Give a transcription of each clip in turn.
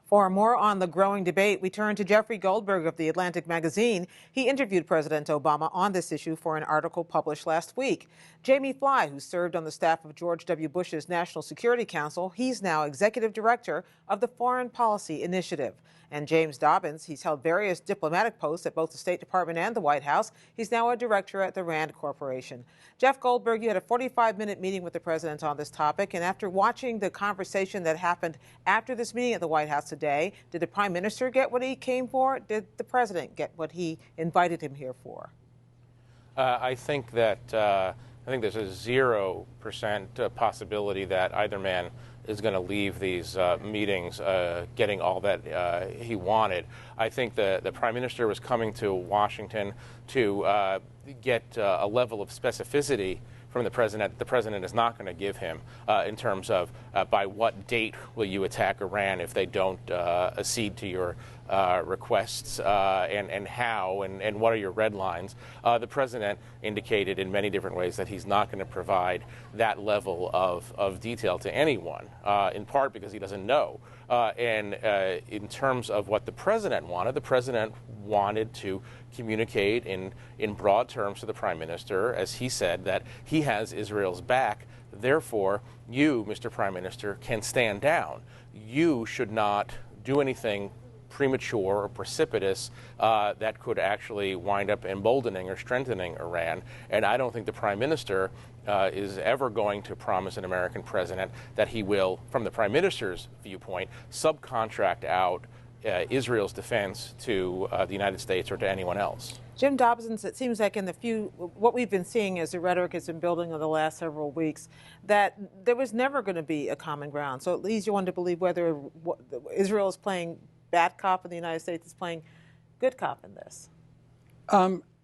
For more on the growing debate, we turn to Jeffrey Goldberg of The Atlantic magazine. He interviewed President Obama on this issue for an article published last week. Jamie Fly, who served on the staff of George W. Bush's National Security Council, he's now executive director of the Foreign Policy Initiative. And James Dobbins, he's held various diplomatic posts at both the State Department and the White House. He's now a director at the Rand Corporation. Jeff Goldberg, you had a 45-minute meeting with the president on this topic. And after watching the conversation that happened after this meeting at the White House today, did the prime minister get what he came for? Did the president get what he invited him here for? I think there's a 0% possibility that either man is going to leave these meetings getting all that he wanted. I think the prime minister was coming to Washington to get a level of specificity from the president is not going to give him in terms of by what date will you attack Iran if they don't accede to your requests and how and what are your red lines. The president indicated in many different ways that he's not going to provide that level of detail to anyone, in part because he doesn't know. And in terms of what the president wanted to communicate in broad terms to the prime minister, as he said, that he has Israel's back. Therefore, you, Mr. Prime Minister, can stand down. You should not do anything premature or precipitous that could actually wind up emboldening or strengthening Iran. And I don't think the prime minister is ever going to promise an American president that he will, from the prime minister's viewpoint, subcontract out Israel's defense to the United States or to anyone else. Jim Dobbins, it seems like what we've been seeing as the rhetoric has been building over the last several weeks, that there was never going to be a common ground. So it leads you on to believe whether Israel is playing bad cop and the United States is playing good cop in this.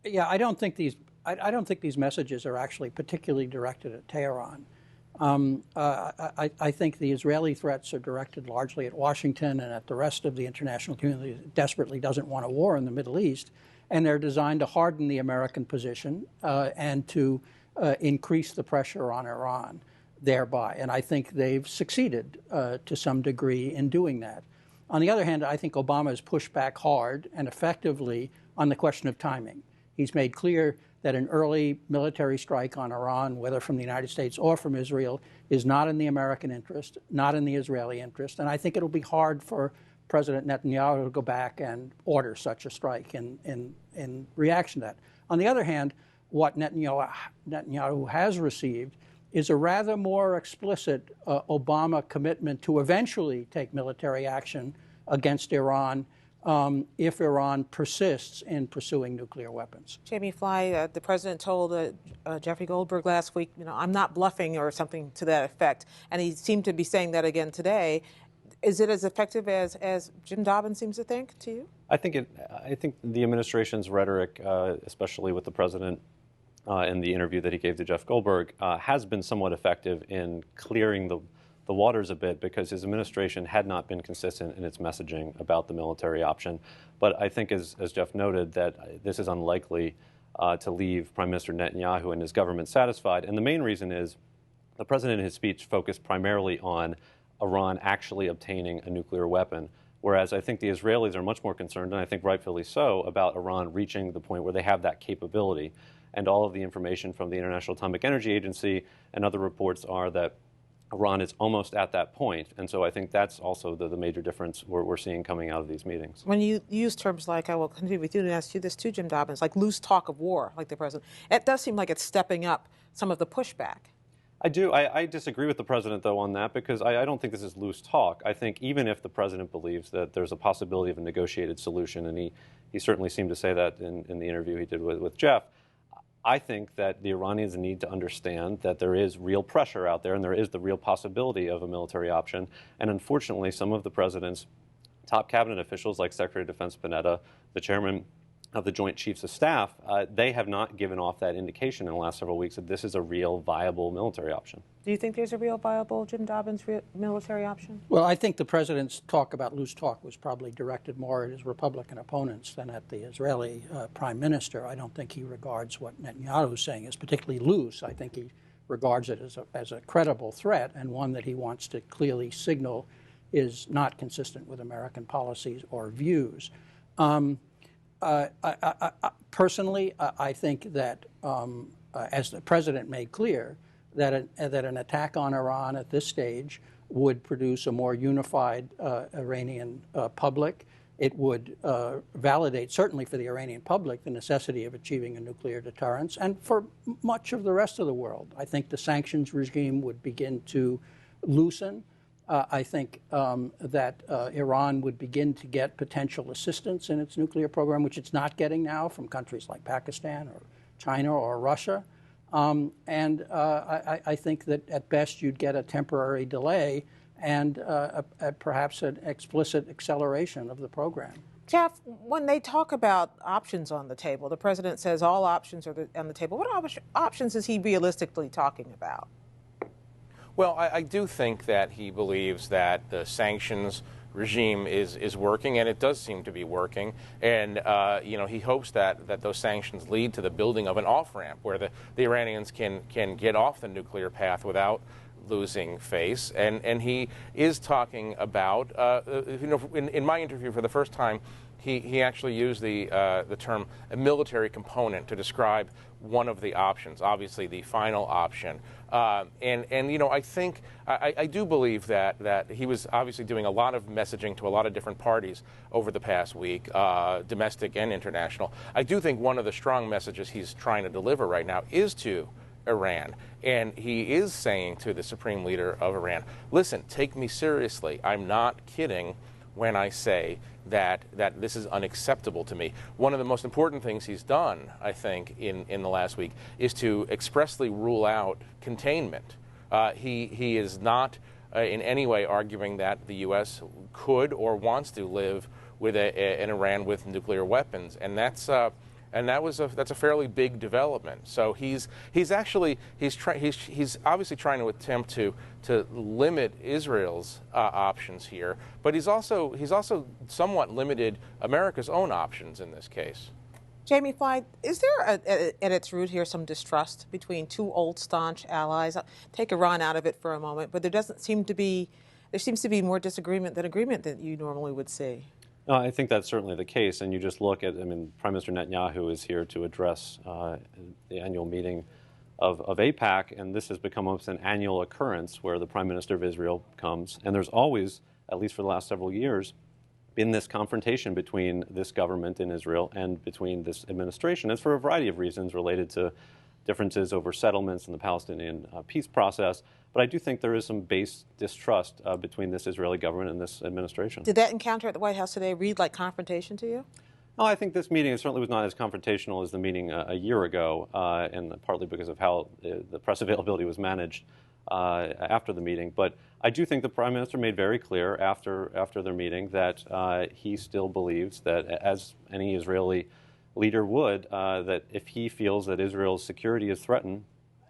Yeah, I don't think these messages are actually particularly directed at Tehran. I think the Israeli threats are directed largely at Washington and at the rest of the international community that desperately doesn't want a war in the Middle East, and they're designed to harden the American position and to increase the pressure on Iran thereby. And I think they've succeeded to some degree in doing that. On the other hand, I think Obama has pushed back hard and effectively on the question of timing. He's made clear that an early military strike on Iran, whether from the United States or from Israel, is not in the American interest, not in the Israeli interest. And I think it'll be hard for President Netanyahu to go back and order such a strike in reaction to that. On the other hand, what Netanyahu has received is a rather more explicit Obama commitment to eventually take military action against Iran if Iran persists in pursuing nuclear weapons. Jamie Fly, the president told Jeffrey Goldberg last week, I'm not bluffing or something to that effect. And he seemed to be saying that again today. Is it as effective as Jim Dobbins seems to think to you? I think the administration's rhetoric, especially with the president in the interview that he gave to Jeff Goldberg, has been somewhat effective in clearing the waters a bit because his administration had not been consistent in its messaging about the military option. But I think, as Jeff noted, that this is unlikely to leave Prime Minister Netanyahu and his government satisfied. And the main reason is the president in his speech focused primarily on Iran actually obtaining a nuclear weapon, whereas I think the Israelis are much more concerned, and I think rightfully so, about Iran reaching the point where they have that capability. And all of the information from the International Atomic Energy Agency and other reports are that Iran is almost at that point. And so I think that's also the major difference we're seeing coming out of these meetings. When you use terms like, I will continue with you and ask you this too, Jim Dobbins, like loose talk of war, like the president, it does seem like it's stepping up some of the pushback. I do. I disagree with the president, though, on that, because I don't think this is loose talk. I think even if the president believes that there's a possibility of a negotiated solution, and he certainly seemed to say that in the interview he did with Jeff, I think that the Iranians need to understand that there is real pressure out there and there is the real possibility of a military option. And unfortunately, some of the president's top cabinet officials, like Secretary of Defense Panetta, the chairman of the Joint Chiefs of Staff, they have not given off that indication in the last several weeks that this is a real viable military option. Do you think there's a real viable, Jim Dobbins, military option? Well, I think the president's talk about loose talk was probably directed more at his Republican opponents than at the Israeli prime minister. I don't think he regards what Netanyahu is saying as particularly loose. I think he regards it as a credible threat and one that he wants to clearly signal is not consistent with American policies or views. Personally, I think that, as the president made clear, that an attack on Iran at this stage would produce a more unified Iranian public. It would validate, certainly for the Iranian public, the necessity of achieving a nuclear deterrence, and for much of the rest of the world. I think the sanctions regime would begin to loosen. I think that Iran would begin to get potential assistance in its nuclear program, which it's not getting now from countries like Pakistan or China or Russia. I think that at best you'd get a temporary delay and perhaps an explicit acceleration of the program. Jeff, when they talk about options on the table, the president says all options are on the table. What options is he realistically talking about? Well, I do think that he believes that the sanctions regime is working, and it does seem to be working. And he hopes that those sanctions lead to the building of an off-ramp where the Iranians can get off the nuclear path without losing face. And he is talking about, in my interview for the first time, he actually used the term a military component to describe one of the options, obviously the final option. I think I do believe that he was obviously doing a lot of messaging to a lot of different parties over the past week, domestic and international. I do think one of the strong messages he's trying to deliver right now is to Iran. And he is saying to the supreme leader of Iran, listen, take me seriously. I'm not kidding when I say that this is unacceptable to me. One of the most important things he's done, I think, in the last week is to expressly rule out containment. He is not in any way arguing that the U.S. could or wants to live with an Iran with nuclear weapons, and that's a fairly big development. So he's obviously trying to attempt to limit Israel's options here, but he's also somewhat limited America's own options in this case. Jamie Fly, is there at its root here some distrust between two old staunch allies? Take Iran out of it for a moment, but there seems to be more disagreement than agreement that you normally would see. No, I think that's certainly the case, and you just look at, Prime Minister Netanyahu is here to address the annual meeting of AIPAC, and this has become almost an annual occurrence where the Prime Minister of Israel comes, and there's always, at least for the last several years, been this confrontation between this government in Israel and between this administration. It's for a variety of reasons related to differences over settlements in the Palestinian peace process. But I do think there is some base distrust between this Israeli government and this administration. Did that encounter at the White House today read like confrontation to you? No, I think this meeting certainly was not as confrontational as the meeting a year ago, and partly because of how the press availability was managed after the meeting. But I do think the Prime Minister made very clear after their meeting that he still believes that, as any Israeli leader would, that if he feels that Israel's security is threatened,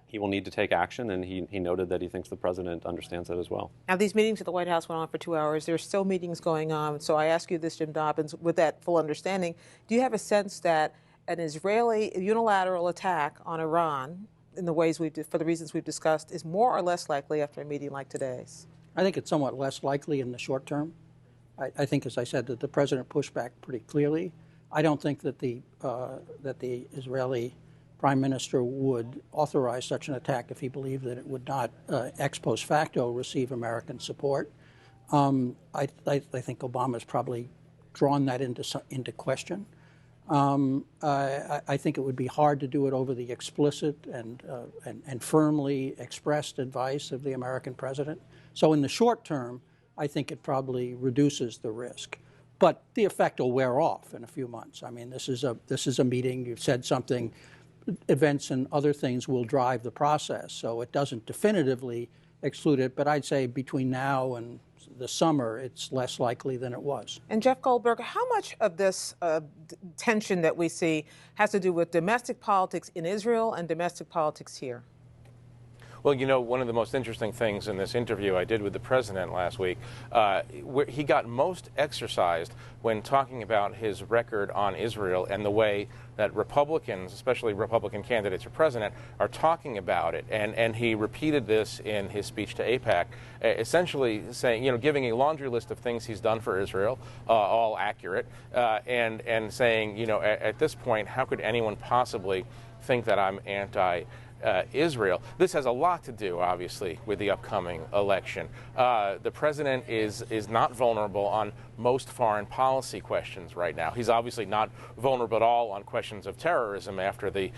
he will need to take action, and he noted that he thinks the president understands that as well. Now, these meetings at the White House went on for 2 hours. There's still meetings going on. So I ask you this, Jim Dobbins, with that full understanding, do you have a sense that an Israeli unilateral attack on Iran, in the ways for the reasons we've discussed, is more or less likely after a meeting like today's? I think it's somewhat less likely in the short term. I think, as I said, that the president pushed back pretty clearly. I don't think that the Israeli Prime Minister would authorize such an attack if he believed that it would not ex post facto receive American support. I think Obama's probably drawn that into question. I think it would be hard to do it over the explicit and firmly expressed advice of the American president. So in the short term, I think it probably reduces the risk. But the effect will wear off in a few months. I mean, this is a meeting. You've said something. Events and other things will drive the process, so it doesn't definitively exclude it. But I'd say between now and the summer, it's less likely than it was. And Jeff Goldberg, how much of this tension that we see has to do with domestic politics in Israel and domestic politics here? Well, you know, one of the most interesting things in this interview I did with the president last week, where he got most exercised when talking about his record on Israel and the way that Republicans, especially Republican candidates for president, are talking about it. And he repeated this in his speech to AIPAC, essentially saying, you know, giving a laundry list of things he's done for Israel, all accurate, and saying, you know, at this point, how could anyone possibly think that I'm anti-Israel? This has a lot to do, obviously, with the upcoming election. The president is not vulnerable on most foreign policy questions right now. He's obviously not vulnerable at all on questions of terrorism after the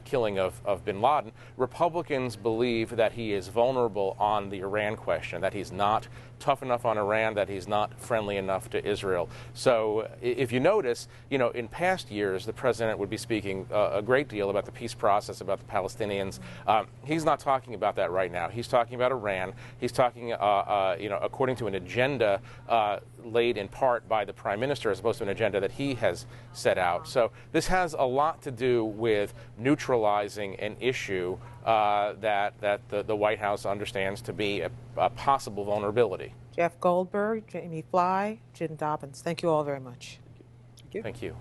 killing of bin Laden. Republicans believe that he is vulnerable on the Iran question, that he's not tough enough on Iran, that he's not friendly enough to Israel. So if you notice, you know, in past years, the president would be speaking a great deal about the peace process, about the Palestinians. He's not talking about that right now. He's talking about Iran. He's talking, you know, according to an agenda laid in part by the prime minister as opposed to an agenda that he has set out. So this has a lot to do with neutralizing an issue that the White House understands to be a possible vulnerability. Jeff Goldberg, Jamie Fly, Jim Dobbins, thank you all very much. Thank you.